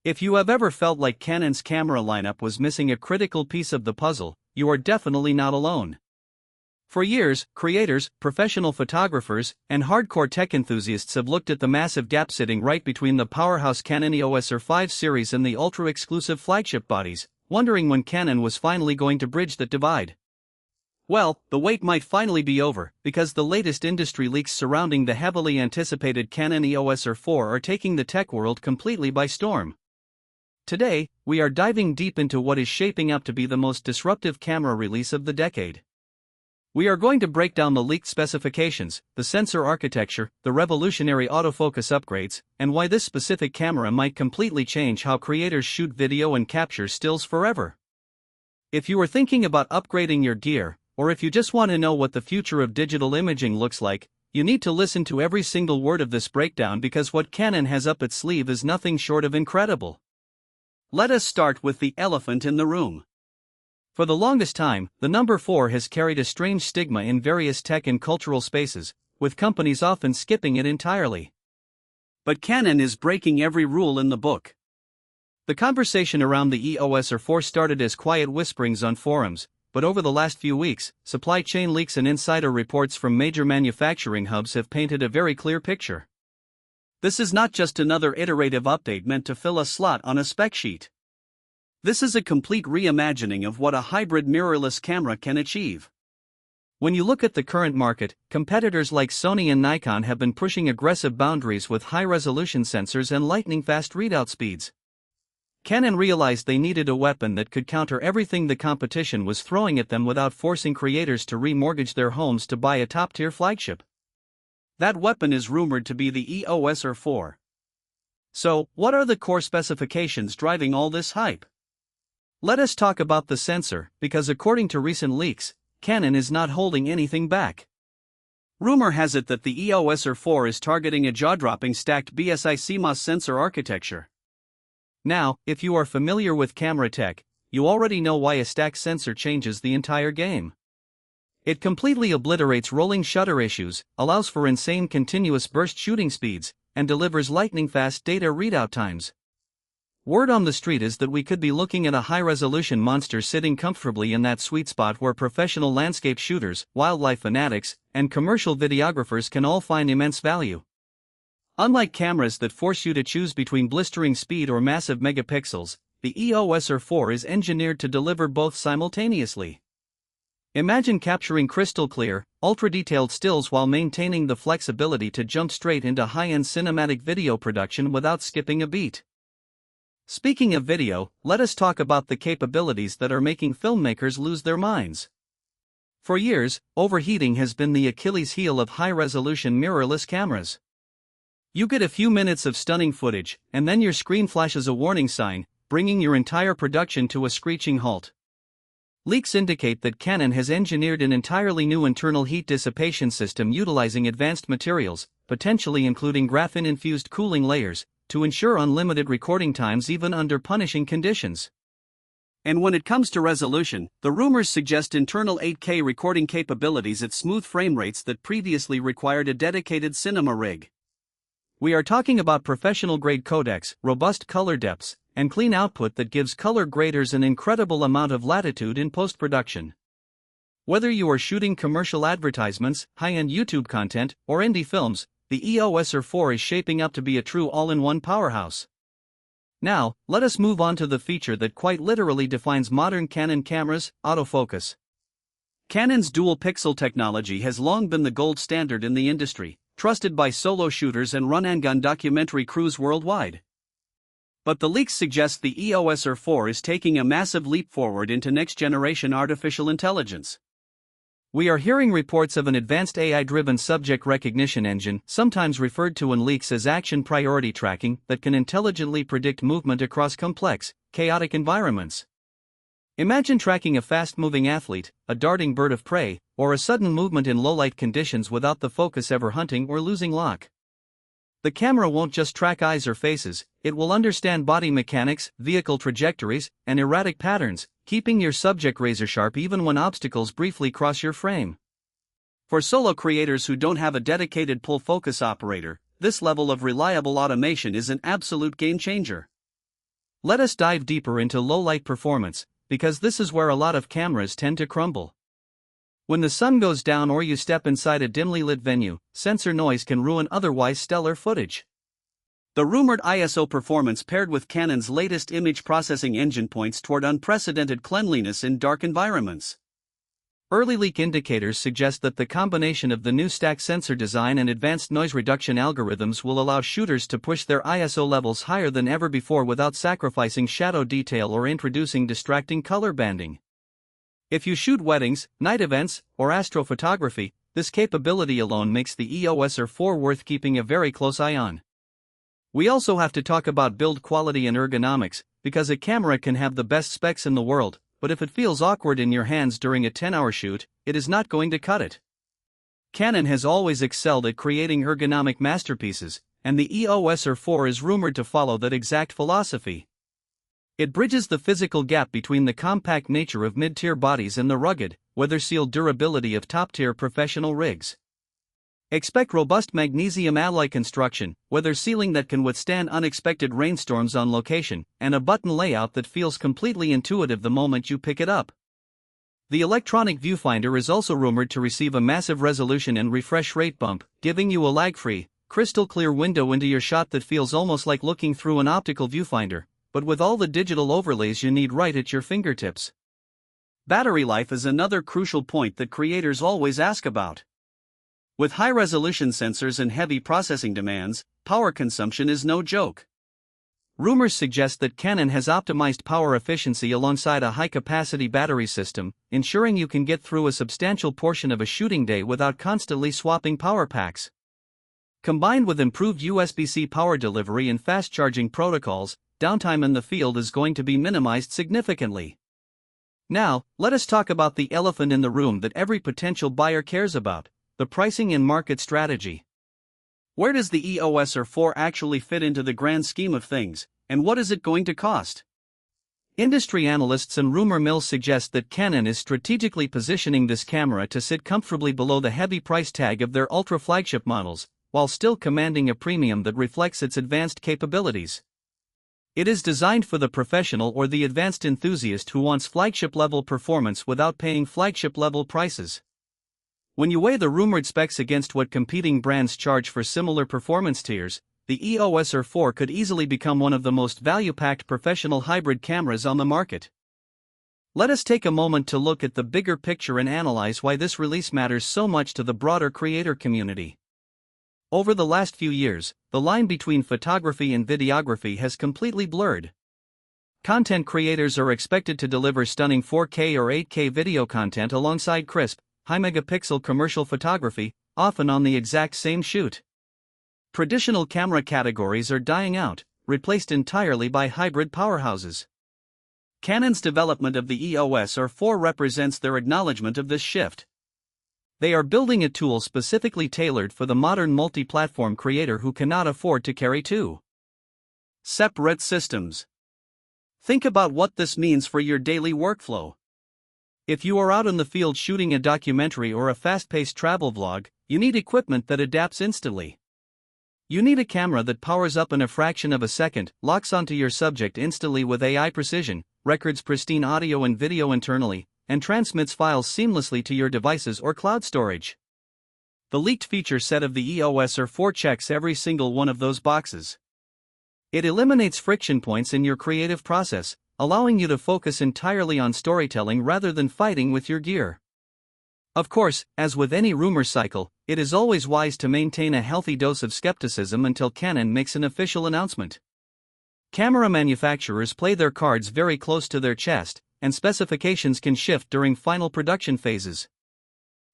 If you have ever felt like Canon's camera lineup was missing a critical piece of the puzzle, you are definitely not alone. For years, creators, professional photographers, and hardcore tech enthusiasts have looked at the massive gap sitting right between the powerhouse Canon EOS R5 series and the ultra-exclusive flagship bodies, wondering when Canon was finally going to bridge that divide. Well, the wait might finally be over, because the latest industry leaks surrounding the heavily anticipated Canon EOS R4 are taking the tech world completely by storm. Today, we are diving deep into what is shaping up to be the most disruptive camera release of the decade. We are going to break down the leaked specifications, the sensor architecture, the revolutionary autofocus upgrades, and why this specific camera might completely change how creators shoot video and capture stills forever. If you are thinking about upgrading your gear, or if you just want to know what the future of digital imaging looks like, you need to listen to every single word of this breakdown, because what Canon has up its sleeve is nothing short of incredible. Let us start with the elephant in the room. For the longest time, the number 4 has carried a strange stigma in various tech and cultural spaces, with companies often skipping it entirely. But Canon is breaking every rule in the book. The conversation around the EOS R4 started as quiet whisperings on forums, but over the last few weeks, supply chain leaks and insider reports from major manufacturing hubs have painted a very clear picture. This is not just another iterative update meant to fill a slot on a spec sheet. This is a complete reimagining of what a hybrid mirrorless camera can achieve. When you look at the current market, competitors like Sony and Nikon have been pushing aggressive boundaries with high-resolution sensors and lightning-fast readout speeds. Canon realized they needed a weapon that could counter everything the competition was throwing at them without forcing creators to remortgage their homes to buy a top-tier flagship. That weapon is rumored to be the EOS R4. So, what are the core specifications driving all this hype? Let us talk about the sensor, because according to recent leaks, Canon is not holding anything back. Rumor has it that the EOS R4 is targeting a jaw-dropping stacked BSI CMOS sensor architecture. Now, if you are familiar with camera tech, you already know why a stacked sensor changes the entire game. It completely obliterates rolling shutter issues, allows for insane continuous burst shooting speeds, and delivers lightning-fast data readout times. Word on the street is that we could be looking at a high-resolution monster sitting comfortably in that sweet spot where professional landscape shooters, wildlife fanatics, and commercial videographers can all find immense value. Unlike cameras that force you to choose between blistering speed or massive megapixels, the EOS R4 is engineered to deliver both simultaneously. Imagine capturing crystal-clear, ultra-detailed stills while maintaining the flexibility to jump straight into high-end cinematic video production without skipping a beat. Speaking of video, let us talk about the capabilities that are making filmmakers lose their minds. For years, overheating has been the Achilles heel of high-resolution mirrorless cameras. You get a few minutes of stunning footage, and then your screen flashes a warning sign, bringing your entire production to a screeching halt. Leaks indicate that Canon has engineered an entirely new internal heat dissipation system utilizing advanced materials, potentially including graphene-infused cooling layers, to ensure unlimited recording times even under punishing conditions. And when it comes to resolution, the rumors suggest internal 8K recording capabilities at smooth frame rates that previously required a dedicated cinema rig. We are talking about professional-grade codecs, robust color depths, and clean output that gives color graders an incredible amount of latitude in post-production. Whether you are shooting commercial advertisements, high-end YouTube content, or indie films, the EOS R4 is shaping up to be a true all-in-one powerhouse. Now, let us move on to the feature that quite literally defines modern Canon cameras: autofocus. Canon's dual-pixel technology has long been the gold standard in the industry, trusted by solo shooters and run-and-gun documentary crews worldwide. But the leaks suggest the EOS R4 is taking a massive leap forward into next-generation artificial intelligence. We are hearing reports of an advanced AI-driven subject recognition engine, sometimes referred to in leaks as action priority tracking, that can intelligently predict movement across complex, chaotic environments. Imagine tracking a fast-moving athlete, a darting bird of prey, or a sudden movement in low-light conditions without the focus ever hunting or losing lock. The camera won't just track eyes or faces, it will understand body mechanics, vehicle trajectories, and erratic patterns, keeping your subject razor-sharp even when obstacles briefly cross your frame. For solo creators who don't have a dedicated pull-focus operator, this level of reliable automation is an absolute game-changer. Let us dive deeper into low-light performance, because this is where a lot of cameras tend to crumble. When the sun goes down or you step inside a dimly lit venue, sensor noise can ruin otherwise stellar footage. The rumored ISO performance paired with Canon's latest image processing engine points toward unprecedented cleanliness in dark environments. Early leak indicators suggest that the combination of the new stack sensor design and advanced noise reduction algorithms will allow shooters to push their ISO levels higher than ever before without sacrificing shadow detail or introducing distracting color banding. If you shoot weddings, night events, or astrophotography, this capability alone makes the EOS R4 worth keeping a very close eye on. We also have to talk about build quality and ergonomics, because a camera can have the best specs in the world, but if it feels awkward in your hands during a 10-hour shoot, it is not going to cut it. Canon has always excelled at creating ergonomic masterpieces, and the EOS R4 is rumored to follow that exact philosophy. It bridges the physical gap between the compact nature of mid-tier bodies and the rugged, weather-sealed durability of top-tier professional rigs. Expect robust magnesium alloy construction, weather sealing that can withstand unexpected rainstorms on location, and a button layout that feels completely intuitive the moment you pick it up. The electronic viewfinder is also rumored to receive a massive resolution and refresh rate bump, giving you a lag-free, crystal-clear window into your shot that feels almost like looking through an optical viewfinder, but with all the digital overlays you need right at your fingertips. Battery life is another crucial point that creators always ask about. With high-resolution sensors and heavy processing demands, power consumption is no joke. Rumors suggest that Canon has optimized power efficiency alongside a high-capacity battery system, ensuring you can get through a substantial portion of a shooting day without constantly swapping power packs. Combined with improved USB-C power delivery and fast-charging protocols, downtime in the field is going to be minimized significantly. Now, let us talk about the elephant in the room that every potential buyer cares about: the pricing and market strategy. Where does the EOS R4 actually fit into the grand scheme of things, and what is it going to cost? Industry analysts and rumor mills suggest that Canon is strategically positioning this camera to sit comfortably below the heavy price tag of their ultra-flagship models, while still commanding a premium that reflects its advanced capabilities. It is designed for the professional or the advanced enthusiast who wants flagship-level performance without paying flagship-level prices. When you weigh the rumored specs against what competing brands charge for similar performance tiers, the EOS R4 could easily become one of the most value-packed professional hybrid cameras on the market. Let us take a moment to look at the bigger picture and analyze why this release matters so much to the broader creator community. Over the last few years, the line between photography and videography has completely blurred. Content creators are expected to deliver stunning 4K or 8K video content alongside crisp, high-megapixel commercial photography, often on the exact same shoot. Traditional camera categories are dying out, replaced entirely by hybrid powerhouses. Canon's development of the EOS R4 represents their acknowledgement of this shift. They are building a tool specifically tailored for the modern multi-platform creator who cannot afford to carry two separate systems. Think about what this means for your daily workflow. If you are out in the field shooting a documentary or a fast-paced travel vlog, you need equipment that adapts instantly. You need a camera that powers up in a fraction of a second, locks onto your subject instantly with AI precision, records pristine audio and video internally, and transmits files seamlessly to your devices or cloud storage. The leaked feature set of the EOS R4 checks every single one of those boxes. It eliminates friction points in your creative process, allowing you to focus entirely on storytelling rather than fighting with your gear. Of course, as with any rumor cycle, it is always wise to maintain a healthy dose of skepticism until Canon makes an official announcement. Camera manufacturers play their cards very close to their chest, and specifications can shift during final production phases.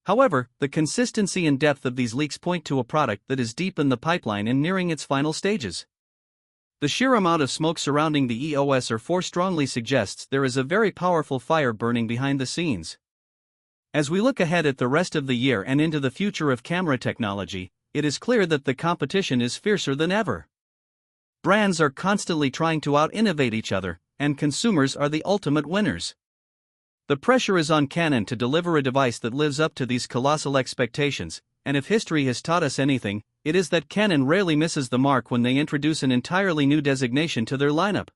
However, the consistency and depth of these leaks point to a product that is deep in the pipeline and nearing its final stages. The sheer amount of smoke surrounding the EOS R4 strongly suggests there is a very powerful fire burning behind the scenes. As we look ahead at the rest of the year and into the future of camera technology, it is clear that the competition is fiercer than ever. Brands are constantly trying to out-innovate each other, and consumers are the ultimate winners. The pressure is on Canon to deliver a device that lives up to these colossal expectations, and if history has taught us anything, it is that Canon rarely misses the mark when they introduce an entirely new designation to their lineup.